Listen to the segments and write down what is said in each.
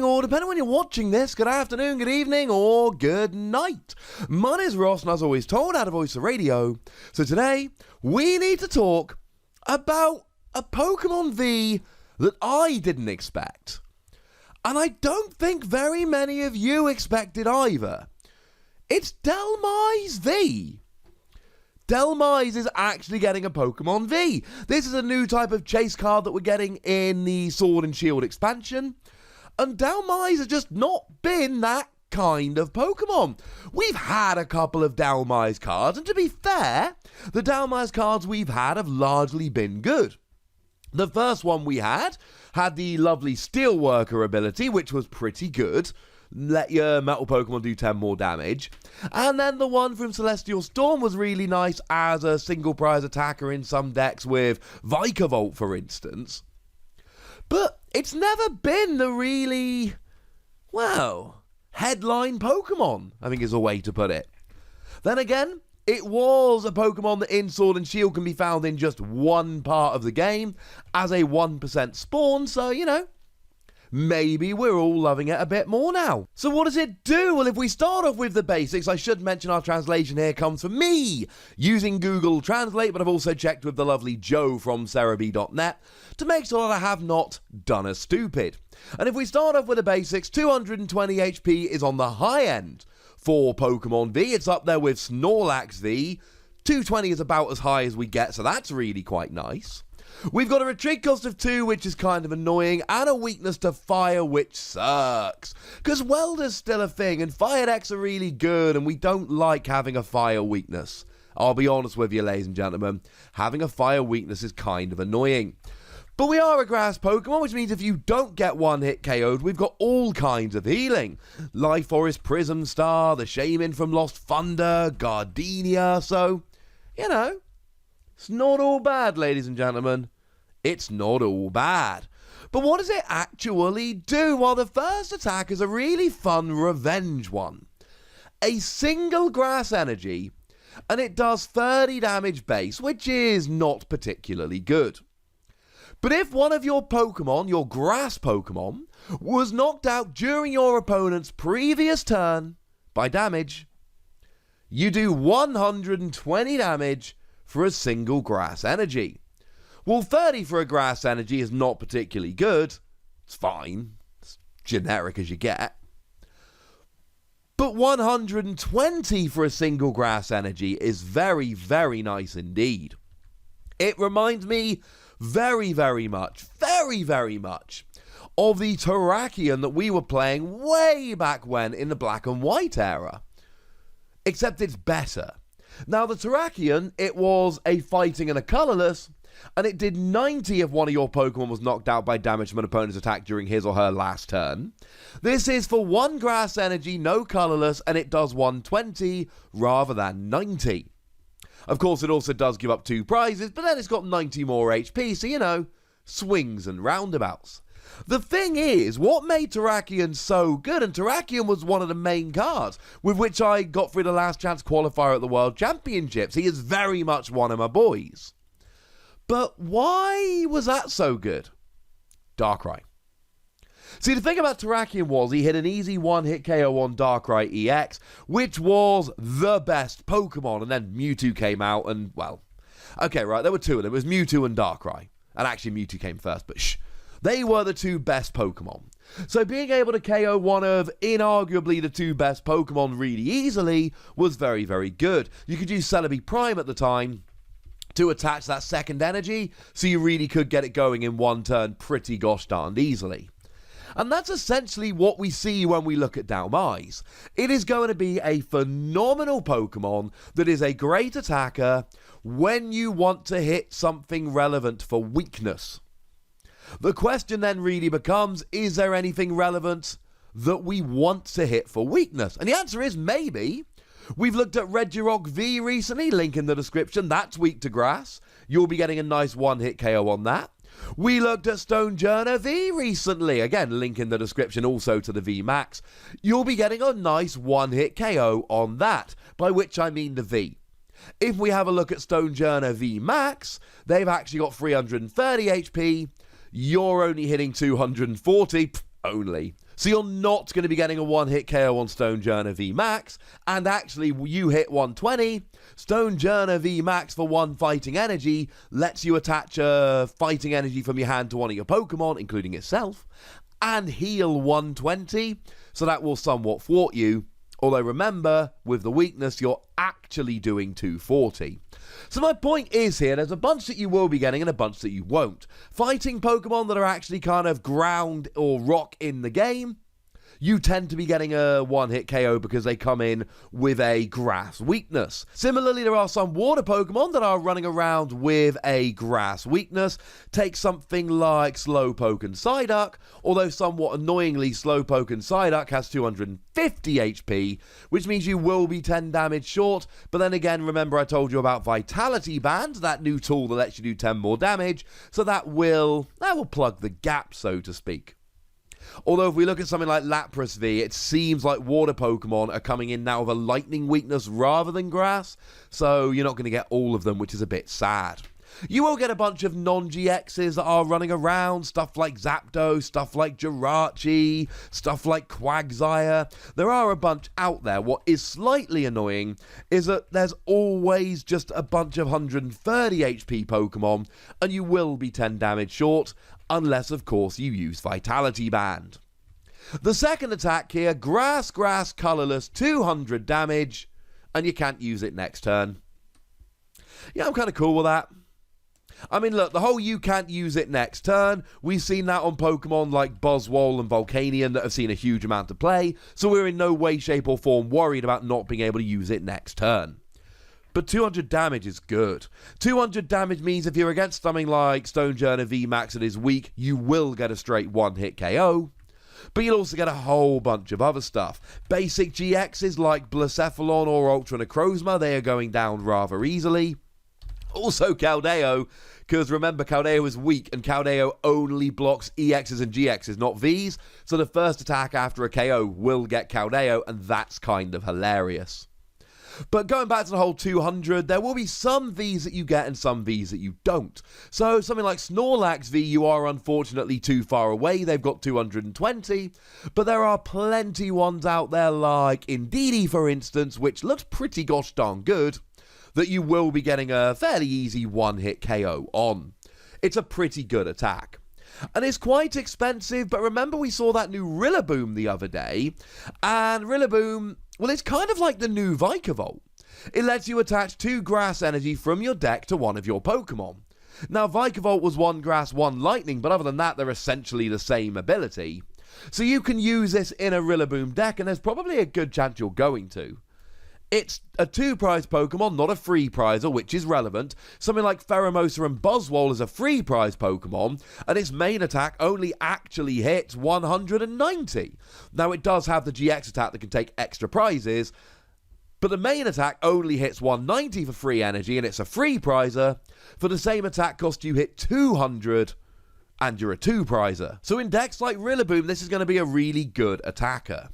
morning, or depending on when you're watching this, good afternoon, good evening, or good night. My name is Ross, and as always told, out of Voice of Radio. So today, we need to talk about a Pokemon V that I didn't expect. And I don't think very many of you expected either. It's Dhelmise V. Dhelmise is actually getting a Pokemon V. This is a new type of chase card that we're getting in the Sword and Shield expansion. And Dhelmise has just not been that kind of Pokemon. We've had a couple of Dhelmise cards, and to be fair, the Dhelmise cards we've had have largely been good. The first one we had the lovely Steelworker ability, which was pretty good. Let your metal Pokemon do 10 more damage. And then the one from Celestial Storm was really nice as a single prize attacker in some decks with Vikavolt, for instance. But it's never been the really, well, headline Pokemon, I think is a way to put it. Then again, it was a Pokemon that in Sword and Shield can be found in just one part of the game as a 1% spawn, so, you know, maybe we're all loving it a bit more now. So what does it do? Well, if we start off with the basics, I should mention our translation here comes from me using Google Translate, but I've also checked with the lovely Joe from Cerebi.net to make sure that I have not done a stupid. And if we start off with the basics, 220 HP is on the high end for Pokemon V. It's up there with Snorlax V. 220 is about as high as we get, so that's really quite nice. We've got a retreat cost of 2, which is kind of annoying, and a weakness to fire, which sucks. Because Welder's still a thing, and fire decks are really good, and we don't like having a fire weakness. I'll be honest with you, ladies and gentlemen, having a fire weakness is kind of annoying. But we are a grass Pokemon, which means if you don't get one hit KO'd, we've got all kinds of healing. Life Forest Prism Star, the Shaman from Lost Thunder, Gardenia, so, you know, it's not all bad, ladies and gentlemen. It's not all bad. But what does it actually do? Well, the first attack is a really fun revenge one. A single grass energy, and it does 30 damage base, which is not particularly good. But if one of your Pokemon, your grass Pokemon, was knocked out during your opponent's previous turn by damage, you do 120 damage for a single grass energy. Well, 30 for a grass energy is not particularly good. It's fine. It's generic as you get. But 120 for a single grass energy is very, very nice indeed. It reminds me very, very much of the Terrakion that we were playing way back when in the black and white era. Except it's better. Now, the Terrakion, it was a fighting and a colourless, and it did 90 if one of your Pokemon was knocked out by damage from an opponent's attack during his or her last turn. This is for 1 grass energy, no colourless, and it does 120 rather than 90. Of course, it also does give up 2 prizes, but then it's got 90 more HP, so, you know, swings and roundabouts. The thing is, what made Terrakion so good, and Terrakion was one of the main cards with which I got through the last chance qualifier at the World Championships. He is very much one of my boys. But why was that so good? Darkrai. See, the thing about Terrakion was he hit an easy one-hit KO on Darkrai EX, which was the best Pokemon, and then Mewtwo came out, and, well, okay, right, there were 2 of them. It was Mewtwo and Darkrai. And actually, Mewtwo came first, but shh. They were the 2 best Pokemon. So being able to KO one of inarguably the 2 best Pokemon really easily was very, very good. You could use Celebi Prime at the time to attach that second energy, so you really could get it going in one turn pretty gosh darned easily. And that's essentially what we see when we look at Dhelmise. It is going to be a phenomenal Pokemon that is a great attacker when you want to hit something relevant for weakness. The question then really becomes, is there anything relevant that we want to hit for weakness? And the answer is maybe. We've looked at Regirock V recently, link in the description. That's weak to grass. You'll be getting a nice one-hit KO on that. We looked at Stonejourner V recently. Again, link in the description also to the V Max. You'll be getting a nice one-hit KO on that, by which I mean the V. If we have a look at Stonejourner V Max, they've actually got 330 HP. You're only hitting 240, only. So you're not going to be getting a one-hit KO on Stonejourner V Max, and actually you hit 120, Stonejourner V Max for 1 fighting energy lets you attach a fighting energy from your hand to one of your Pokemon, including itself, and heal 120, so that will somewhat thwart you. Although remember, with the weakness, you're actually doing 240. So my point is here, there's a bunch that you will be getting and a bunch that you won't. Fighting Pokemon that are actually kind of ground or rock in the game, you tend to be getting a one-hit KO because they come in with a grass weakness. Similarly, there are some water Pokemon that are running around with a grass weakness. Take something like Slowpoke and Psyduck, although somewhat annoyingly, Slowpoke and Psyduck has 250 HP, which means you will be 10 damage short. But then again, remember I told you about Vitality Band, that new tool that lets you do 10 more damage, so that will plug the gap, so to speak. Although if we look at something like Lapras V, it seems like water Pokemon are coming in now with a lightning weakness rather than grass, so you're not going to get all of them, which is a bit sad. You will get a bunch of non-GXs that are running around, stuff like Zapdos, stuff like Jirachi, stuff like Quagsire. There are a bunch out there. What is slightly annoying is that there's always just a bunch of 130 HP Pokemon, and you will be 10 damage short, unless, of course, you use Vitality Band. The second attack here, Grass, Colourless, 200 damage, and you can't use it next turn. Yeah, I'm kind of cool with that. I mean, look, the whole you can't use it next turn, we've seen that on Pokemon like Buzzwole and Volcanion that have seen a huge amount of play, so we're in no way, shape or form worried about not being able to use it next turn. But 200 damage is good. 200 damage means if you're against something like Stonejourner V Max that is weak, you will get a straight one-hit KO. But you'll also get a whole bunch of other stuff. Basic GXs like Blacephalon or Ultra Necrozma, they are going down rather easily. Also Keldeo, because remember Keldeo is weak and Keldeo only blocks EXs and GXs, not Vs. So the first attack after a KO will get Keldeo, and that's kind of hilarious. But going back to the whole 200, there will be some Vs that you get and some Vs that you don't. So something like Snorlax V, you are unfortunately too far away. They've got 220. But there are plenty ones out there like Indeedee, for instance, which looks pretty gosh darn good, that you will be getting a fairly easy one-hit KO on. It's a pretty good attack. And it's quite expensive, but remember we saw that new Rillaboom the other day, and Rillaboom, well, it's kind of like the new Vikavolt. It lets you attach 2 grass energy from your deck to one of your Pokemon. Now, Vikavolt was 1 grass, 1 lightning, but other than that, they're essentially the same ability. So you can use this in a Rillaboom deck, and there's probably a good chance you're going to. It's a 2-prize Pokemon, not a free prizer, which is relevant. Something like Pheromosa and Buzzwole is a free prize Pokemon, and its main attack only actually hits 190. Now, it does have the GX attack that can take extra prizes, but the main attack only hits 190 for free energy, and it's a free prizer. For the same attack cost, you hit 200, and you're a 2-prizer. So in decks like Rillaboom, this is going to be a really good attacker.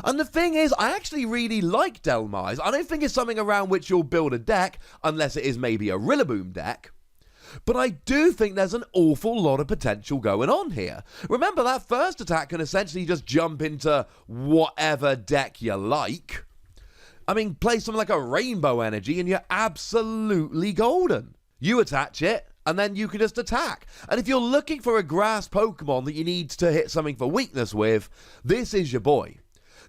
And the thing is, I actually really like Dhelmise. I don't think it's something around which you'll build a deck, unless it is maybe a Rillaboom deck. But I do think there's an awful lot of potential going on here. Remember, that first attack can essentially just jump into whatever deck you like. I mean, play something like a Rainbow Energy and you're absolutely golden. You attach it, and then you can just attack. And if you're looking for a grass Pokemon that you need to hit something for weakness with, this is your boy.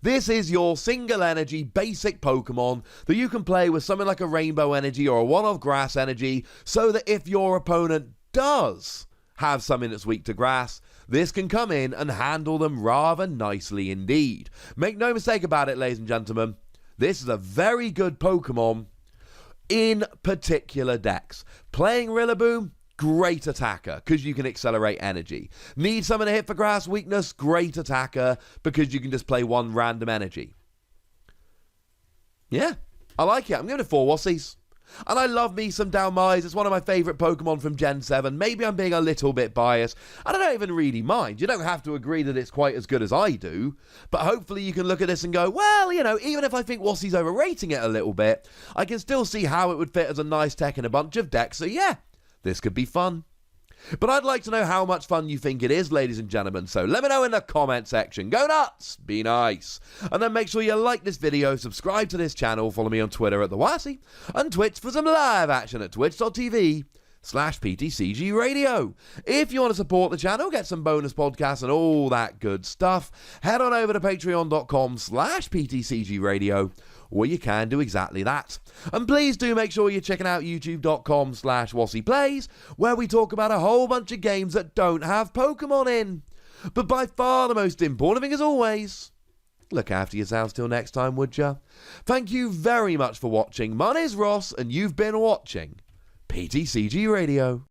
This is your single energy basic Pokemon that you can play with something like a Rainbow Energy or a one-off Grass Energy, so that if your opponent does have something that's weak to grass, this can come in and handle them rather nicely indeed. Make no mistake about it, ladies and gentlemen, this is a very good Pokemon in particular decks. Playing Rillaboom, great attacker, because you can accelerate energy. Need someone to hit for grass weakness? Great attacker, because you can just play 1 random energy. Yeah, I like it. I'm giving it 4 Wassies. And I love me some Dhelmise. It's one of my favourite Pokemon from Gen 7. Maybe I'm being a little bit biased, and I don't even really mind. You don't have to agree that it's quite as good as I do, but hopefully you can look at this and go, well, you know, even if I think Wassie's overrating it a little bit, I can still see how it would fit as a nice tech in a bunch of decks, so yeah. This could be fun. But I'd like to know how much fun you think it is, ladies and gentlemen, so let me know in the comment section. Go nuts! Be nice! And then make sure you like this video, subscribe to this channel, follow me on Twitter at TheWassy, and Twitch for some live action at twitch.tv/PTCGRadio. If you want to support the channel, get some bonus podcasts and all that good stuff, head on over to patreon.com/PTCGRadio, where you can do exactly that. And please do make sure you're checking out youtube.com/WassyPlays, where we talk about a whole bunch of games that don't have Pokemon in. But by far the most important thing, as always, look after yourselves till next time, would ya? Thank you very much for watching. My name's Ross, and you've been watching PTCG Radio.